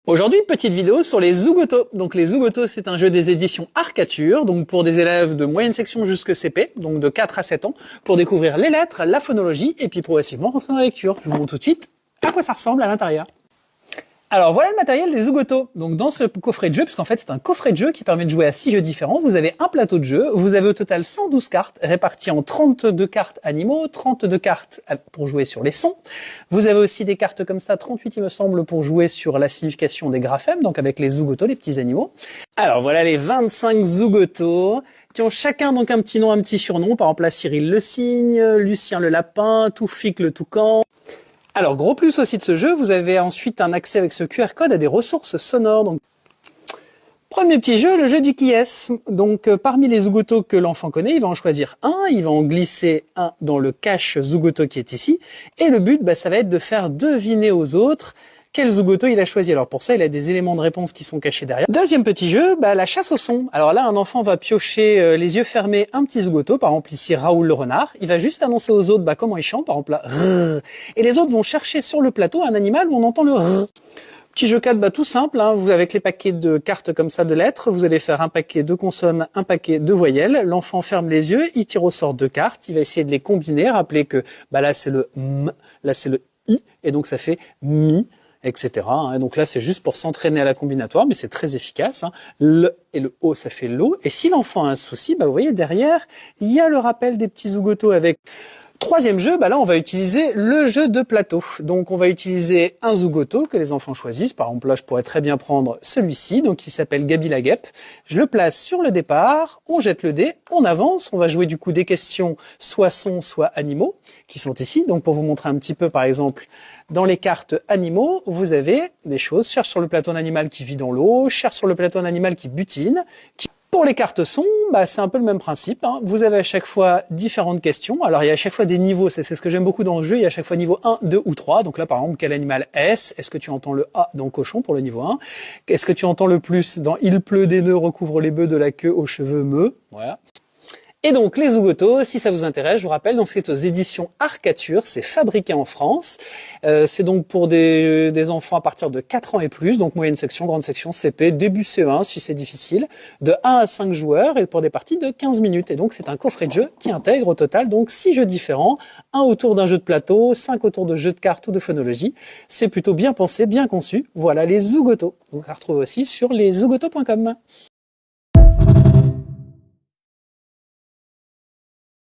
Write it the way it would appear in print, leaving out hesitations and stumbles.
Aujourd'hui, petite vidéo sur les Zougotos. Donc les Zougotos, c'est un jeu des éditions Arcature, donc pour des élèves de moyenne section jusque CP, donc de 4 à 7 ans, pour découvrir les lettres, la phonologie et puis progressivement rentrer dans la lecture. Je vous montre tout de suite à quoi ça ressemble à l'intérieur. Alors voilà le matériel des Zougotos. Donc dans ce coffret de jeu, puisqu'en fait c'est un coffret de jeu qui permet de jouer à 6 jeux différents, vous avez un plateau de jeu, vous avez au total 112 cartes réparties en 32 cartes animaux, 32 cartes pour jouer sur les sons. Vous avez aussi des cartes comme ça, 38 il me semble, pour jouer sur la signification des graphèmes, donc avec les Zougotos, les petits animaux. Alors voilà les 25 Zougotos qui ont chacun donc un petit nom, un petit surnom. Par exemple là, Cyril le cygne, Lucien le lapin, Toufik le toucan. Alors, gros plus aussi de ce jeu, vous avez ensuite un accès avec ce QR code à des ressources sonores. Donc, premier petit jeu, le jeu du qui est. Donc, parmi les Zougotos que l'enfant connaît, il va en choisir un, il va en glisser un dans le cache Zougoto qui est ici. Et le but, ça va être de faire deviner aux autres quel Zougoto il a choisi. Alors pour ça, il a des éléments de réponse qui sont cachés derrière. Deuxième petit jeu, la chasse au son. Alors là, un enfant va piocher les yeux fermés un petit Zougoto, par exemple ici Raoul le renard. Il va juste annoncer aux autres comment il chante, par exemple là, rrr. Et les autres vont chercher sur le plateau un animal où on entend le rrr. Petit jeu 4, tout simple, vous avec les paquets de cartes comme ça de lettres, vous allez faire un paquet de consonnes, un paquet de voyelles. L'enfant ferme les yeux, il tire au sort 2 cartes, il va essayer de les combiner. Rappelez que là c'est le m, là c'est le i, et donc ça fait mi, etc. Donc là, c'est juste pour s'entraîner à la combinatoire, mais c'est très efficace. Le et le O, ça fait l'eau. Et si l'enfant a un souci, vous voyez, derrière, il y a le rappel des petits Zougotos avec... Troisième jeu, là, on va utiliser le jeu de plateau. Donc, on va utiliser un Zougoto que les enfants choisissent. Par exemple, là, je pourrais très bien prendre celui-ci, donc qui s'appelle Gabi la guêpe. Je le place sur le départ, on jette le dé, on avance. On va jouer du coup des questions soit sons, soit animaux, qui sont ici. Donc, pour vous montrer un petit peu, par exemple, dans les cartes animaux, vous avez des choses. Cherche sur le plateau un animal qui vit dans l'eau, cherche sur le plateau un animal qui butine, Pour les cartes sons, c'est un peu le même principe. Vous avez à chaque fois différentes questions. Alors, il y a à chaque fois des niveaux. C'est ce que j'aime beaucoup dans le jeu. Il y a à chaque fois niveau 1, 2 ou 3. Donc là, par exemple, quel animal est-ce? Est-ce que tu entends le A dans cochon pour le niveau 1? Est-ce que tu entends le plus dans il pleut des nœuds recouvre les bœufs de la queue aux cheveux meux? Voilà. Et donc, les Zougotos, si ça vous intéresse, je vous rappelle, donc c'est aux éditions Arcature, c'est fabriqué en France. C'est donc pour des enfants à partir de 4 ans et plus, donc moyenne section, grande section, CP, début CE1 si c'est difficile, de 1 à 5 joueurs et pour des parties de 15 minutes. Et donc, c'est un coffret de jeu qui intègre au total donc 6 jeux différents, un autour d'un jeu de plateau, 5 autour de jeux de cartes ou de phonologie. C'est plutôt bien pensé, bien conçu. Voilà les Zougotos. Donc, on retrouve aussi sur leszougotos.com.